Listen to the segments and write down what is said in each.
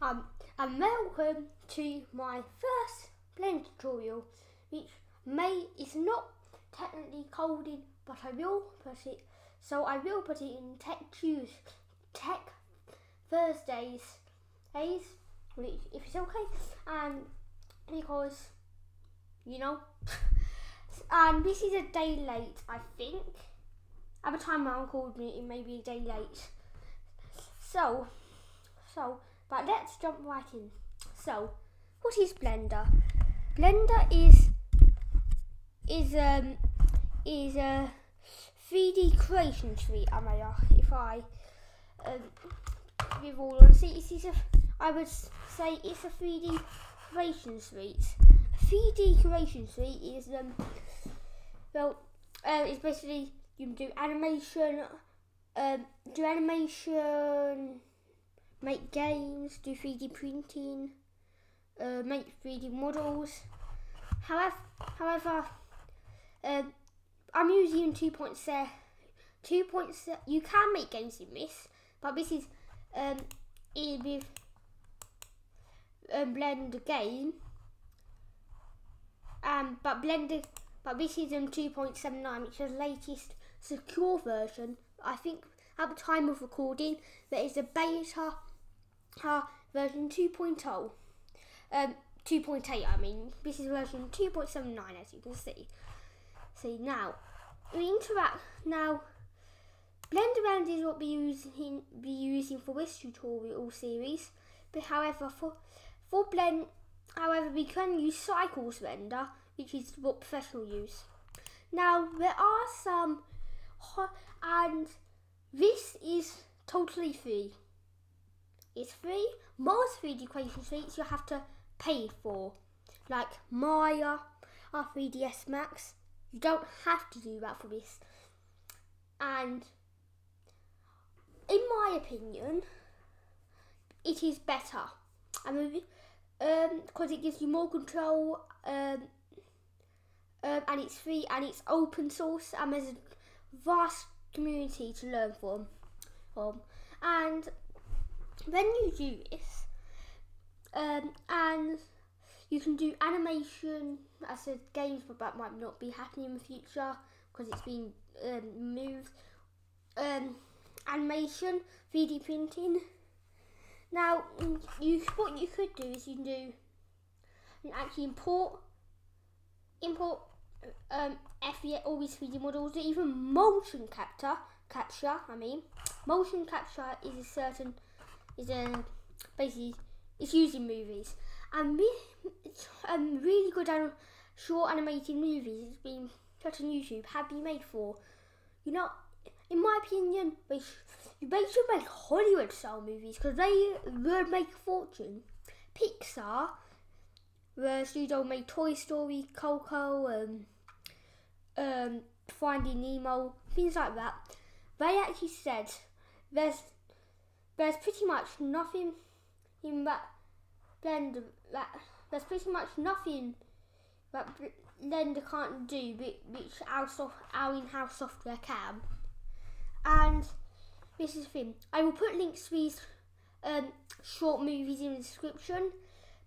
And welcome to my first blend tutorial, which is not technically coded, but I will put it. So I will put it in Tech Thursdays, which if it's okay, and because and this is a day late, I think. At the time my uncle called me, it may be a day late. But let's jump right in. So, what is Blender? Blender is a 3D creation suite. If I with all honesty, I would say it's a 3D creation suite. A 3D creation suite is it's basically you can do animation, make games, do 3D printing, make 3D models. However, I'm using 2.7. 2.7. You can make games in this, but this is with Blender game. But this is 2.79, which is the latest secure version. I think at the time of recording, there is a beta version 2.0. 2.8, I mean. This is version 2.79, as you can see. See, now, we interact. Now, BlenderBand is what we be using for this tutorial series. But however, we can use Cycles Render, which is what professionals use. Now, there are some, and this is totally free. It's free. Most 3D creation suites you have to pay for, like Maya or 3ds Max. You don't have to do that for this. And in my opinion, it is better. Because it gives you more control, and it's free and it's open source, and there's a vast community to learn from. And when you do this, and you can do animation. I said games, but that might not be happening in the future because it's been moved. Animation, 3D printing. Now, what you could do is you can actually import all these 3D models, even motion capture. Motion capture basically it's used in movies, and really good short animated movies. It's been put on YouTube. Have been made for, in my opinion, they should make Hollywood style movies because they would make a fortune. Pixar, the studio made Toy Story, Coco, Finding Nemo, things like that. They actually said there's pretty much nothing in that Blender there's pretty much nothing that Blender can't do, which our in-house software can. And this is the thing. I will put links to these short movies in the description.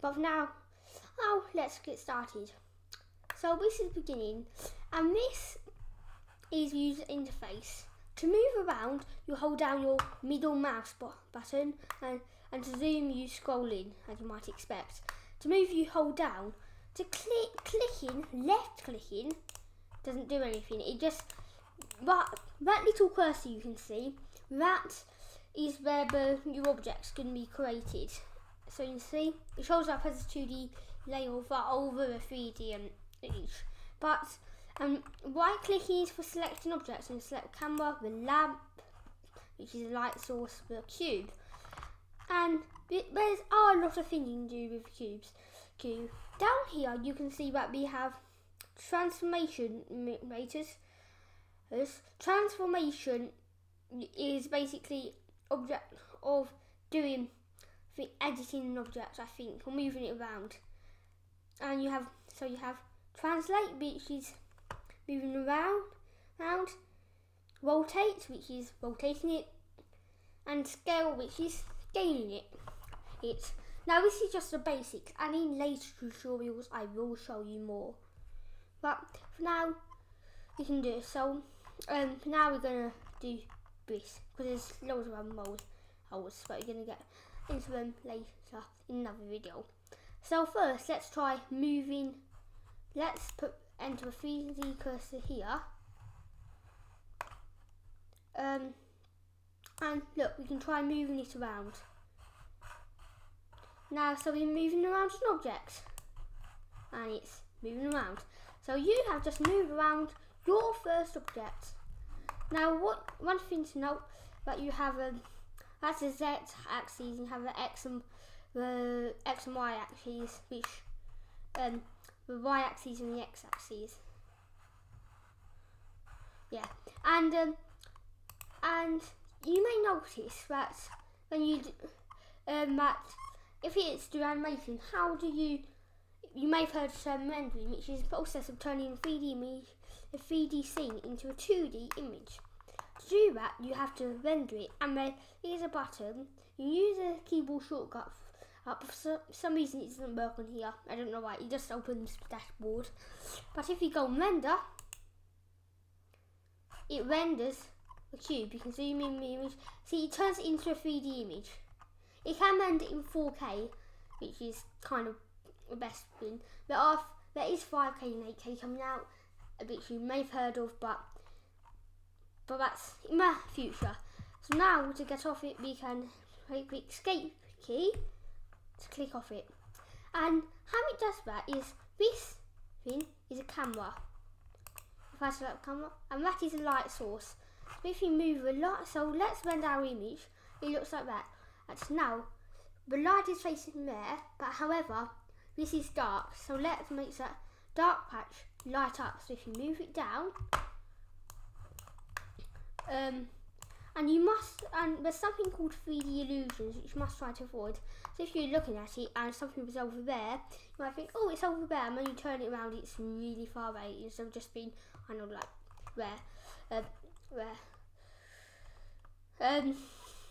But for now, let's get started. So this is the beginning, and this is user interface. To move around, you hold down your middle mouse button, and to zoom, you scrolling, as you might expect. To move, you hold down. To left clicking doesn't do anything. It just that little cursor you can see, that is where your objects can be created. So you can see it shows up as a 2D layer over a 3D each. But right clicking is for selecting objects, and select camera, the lamp, which is a light source, the cube. And there's a lot of things you can do with cubes. Down here you can see that we have transformation meters. Transformation is basically object of doing the editing an object, I think, or moving it around. And you have translate, which is moving around, rotate, which is rotating it, and scale, which is scaling it. it. Now this is just the basics, and in later tutorials I will show you more. But for now, we can do it. So for now we're gonna do this because there's loads of other holes, but we're gonna get into them later in another video. So first, let's try moving. Let's enter a 3D cursor here. And look, we can try moving it around. Now, so we're moving around an object, and it's moving around. So you have just moved around your first object. Now, one thing to note, that you have that's the Z axis, and you have the X and Y axes, which the Y axis and the X axis. Yeah, and you may notice that when you that if it's do animation, how do you may have heard the term rendering, which is the process of turning a 3D scene into a 2D image. To do that, you have to render it, and there is a button. You use a keyboard shortcut. For some reason it doesn't work on here. I don't know why. It just opens the dashboard. But if you go on render, it renders the cube. You can zoom in the image. See, it turns it into a 3D image. It can render in 4K, which is kind of the best thing. There is 5K and 8K coming out, which you may have heard of, but that's in the future. So now, to get off it, we can click the escape key to click off it. And how it does that is, this thing is a camera. If I select camera, and that is a light source. So if you move a light, so let's render our image, it looks like that. That's now, the light is facing there, but however, this is dark. So let's make that dark patch light up. So if you move it down, and there's something called 3D illusions, which you must try to avoid. So if you're looking at it and something was over there, you might think, oh, it's over there, and when you turn it around, it's really far away, instead of just being, I don't know, like where.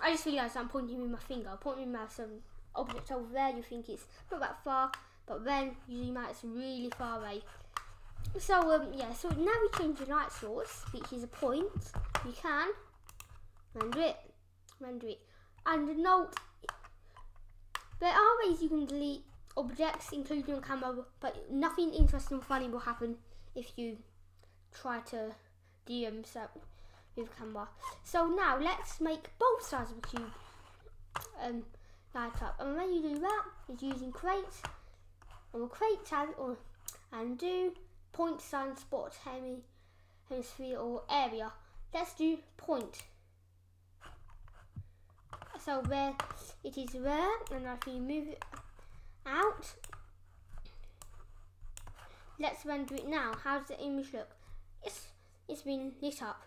I just realised I'm pointing with my finger. Pointing with some object over there, you think it's not that far, but then you zoom out, it's really far away. So yeah, so now we change the light source, which is a point. You can render it. And note, there are ways you can delete objects, including on camera, but nothing interesting or funny will happen if you try to do so with camera. So now let's make both sides of the cube light up. And when you do that, is using create, and we'll create tab and do point, sign, spot, hemisphere or area. Let's do point. So there it is there, and if you move it out, let's render it now. How does the image look? It's been lit up,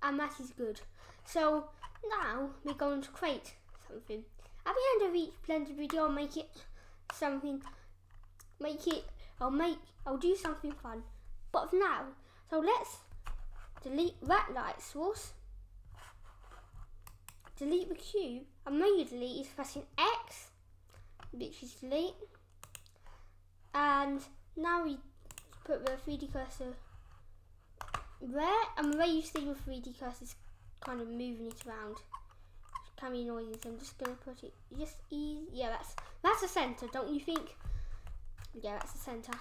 and that is good. So now we're going to create something. At the end of each Blender video, I'll do something fun. But for now, so let's delete that light source, delete the cube, and when you delete is pressing X, which is delete. And now we put the 3D cursor there, and the way you see with 3D cursor is kind of moving it around. It can be annoying, so I'm just gonna put it just easy. Yeah, that's the center, don't you think? Yeah, that's the center.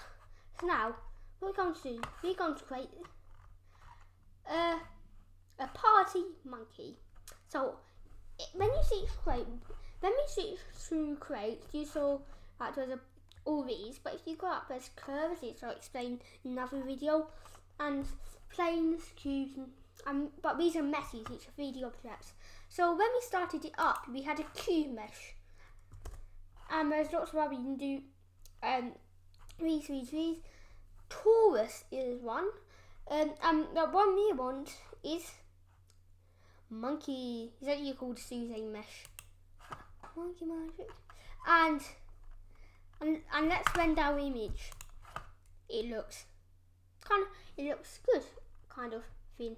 So now, what we're going to do, we're going to create a party monkey. So when you see through create, you saw that there's all these, but if you go up, there's curves, which I'll explain in another video, and planes, cubes, but these are meshes, which are 3D objects. So when we started it up, we had a cube mesh, and there's lots of other you can do. These. Torus is one, and the one we want is monkey. Is that you called Suzanne mesh? Monkey magic. And let's render our image. It looks good, kind of thing.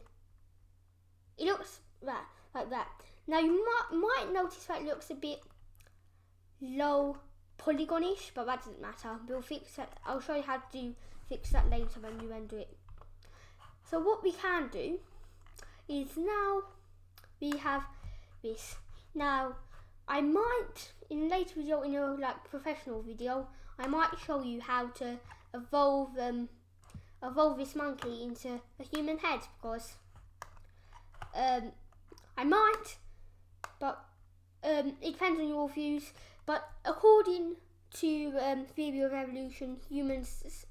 It looks like that. Now you might notice that it looks a bit low polygonish, but that doesn't matter. We'll fix that. I'll show you how to fix that later when you render it. So what we can do is now we have this. Now I might in a later video, in a professional video, I might show you how to evolve this monkey into a human head, because I might, but it depends on your views. But according to theory of evolution, humans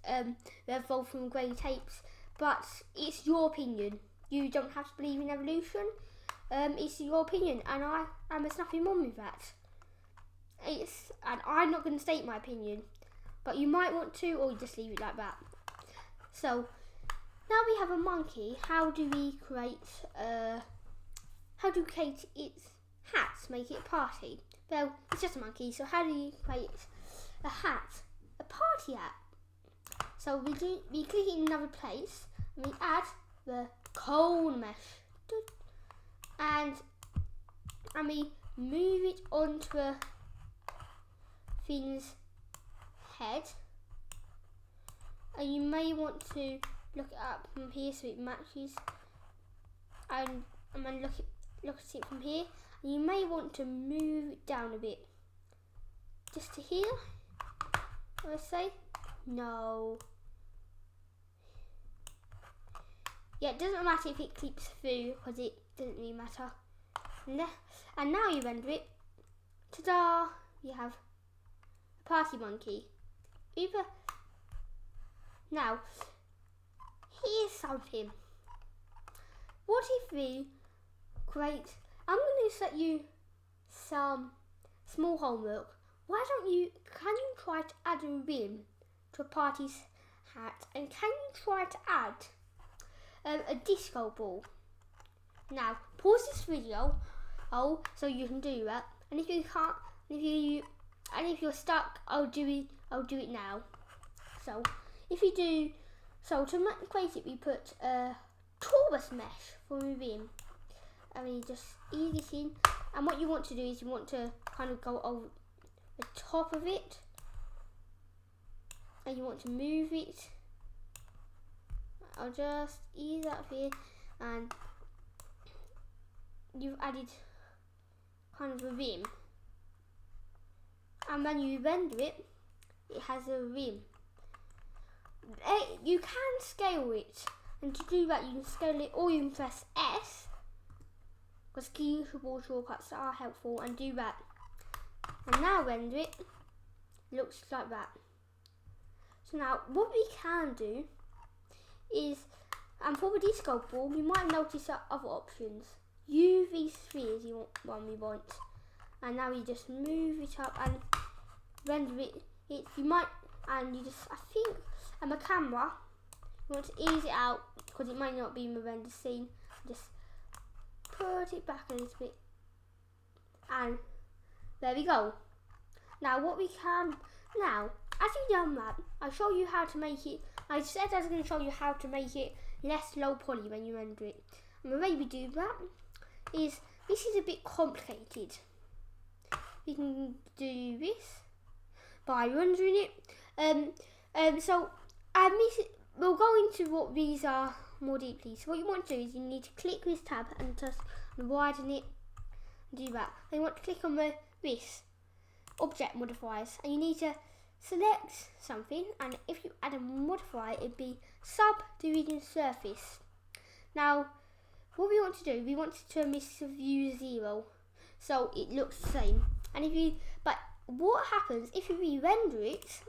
evolved from great apes. But it's your opinion. You don't have to believe in evolution. It's your opinion, and there's nothing wrong with that. And I'm not going to state my opinion, but you might want to, or you just leave it like that. So now we have a monkey. How do we create its hats? Make it a party. Well, it's just a monkey. So how do you create a hat? A party hat. So we click it in another place, and we add the cone mesh, and we move it onto a thing's head. And you may want to look it up from here so it matches, and then look at it from here. And you may want to move it down a bit, just to here. Let's say no. Yeah, it doesn't matter if it clips through, because it doesn't really matter. And now you render it. Ta-da! You have a party monkey. Now, here's something. What if we create... I'm going to set you some small homework. Can you try to add a rim to a party's hat? And can you try to add a disco ball? Now pause this video so you can do that, and if you can't, if you're stuck, I'll do it now. So if you do, to create it, we put a torus mesh for moving, and you just ease it in. And what you want to do is you want to kind of go over the top of it, and you want to move it. I'll just ease up here, and you've added kind of a rim. And when you render it, it has a rim. You can scale it, and to do that you can scale it, or you can press S, because keyboard shortcuts are helpful, and do that. And now render it, looks like that. So now what we can do is, and for the disco ball, we might notice other options. UV spheres we want. And now you just move it up and render it. I think, a camera, you want to ease it out, because it might not be in the render scene. Just put it back a little bit. And there we go. Now as you've done that, I'll show you how to make it. I said I was going to show you how to make it less low poly when you render it. And the way we do that is, this is a bit complicated. We can do this by rendering it. We'll go into what these are more deeply. So what you want to do is you need to click this tab and just widen it. Do that. Then you want to click on this object modifiers, and you need to select something, and if you add a modifier, it'd be subdivision surface. Now what we want to do, we want to turn this to view 0, so it looks the same. But what happens if you re-render it,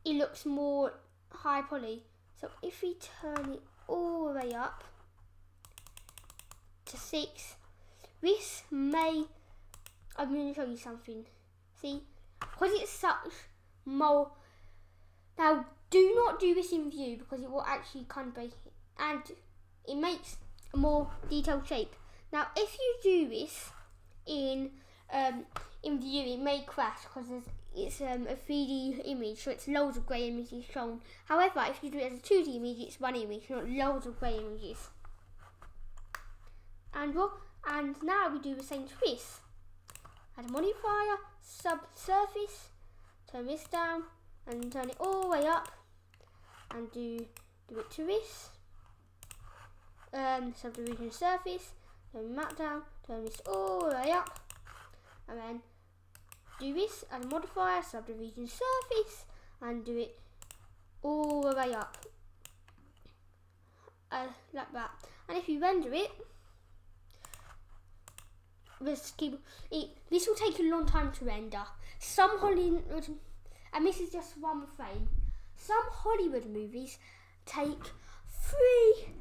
it looks more high poly. So if we turn it all the way up to 6, I'm going to show you something. See, because it's such more. Now do not do this in view, because it will actually kind of break it, and it makes a more detailed shape. Now if you do this in view, it may crash, because it's a 3D image, so it's loads of grey images shown. However, if you do it as a 2D image, it's one image, not loads of grey images. And now we do the same to this. add a modifier, subsurface, turn this down and turn it all the way up and do it to this. Subdivision surface, turn that down, turn this all the way up and then do this, add a modifier, subdivision surface and do it all the way up. Like that. And if you render it, this will take a long time to render. Some Hollywood, and this is just one frame, some Hollywood movies take 3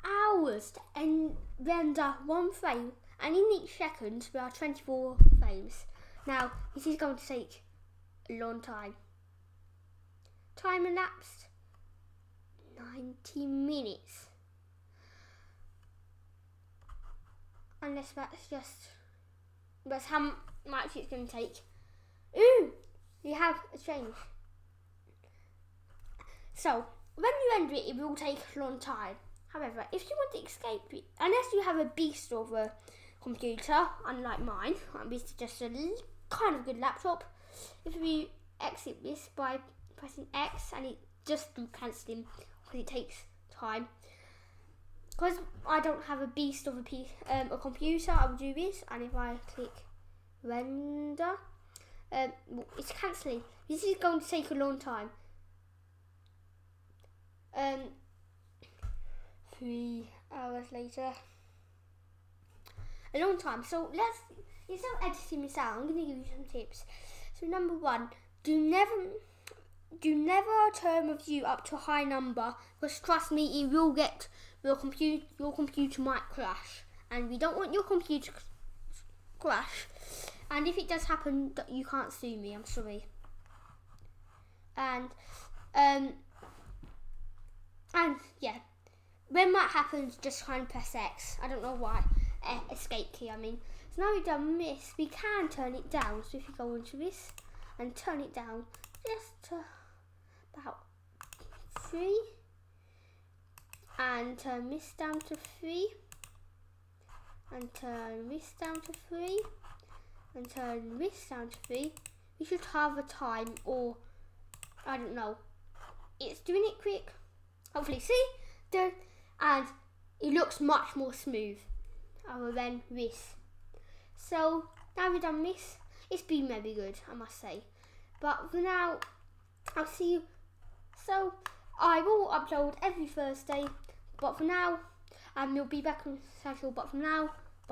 hours to render one frame, and in each second there are 24 frames. Now this is going to take a long time. Time elapsed 90 minutes. Unless that's how much it's going to take. Ooh, you have a change. So, when you render it, it will take a long time. However, if you want to escape it, unless you have a beast of a computer, unlike mine, this is just a kind of good laptop. If you exit this by pressing X and it just do cancelling because it takes time. Because I don't have a beast of a computer, I will do this, and if I click render, it's cancelling. This is going to take a long time. 3 hours later. A long time. So instead of editing this out, I'm going to give you some tips. So number 1, do never turn the view up to a high number, because trust me, it will get your computer might crash, and we don't want your computer to crash. And if it does happen, you can't sue me, I'm sorry. And yeah, when that happens, just try and press X. I don't know why. Escape key, I mean. So now we've done this, we can turn it down. So if you go into this and turn it down just to about 3, and turn this down to 3, and turn this down to 3, and turn this down to 3, we should have a time, or I don't know. It's doing it quick. Hopefully, see? Done. And it looks much more smooth other than this. So now we've done this. It's been very good, I must say. But for now, I'll see you. So I will upload every Thursday. But for now, we'll be back on schedule. But for now,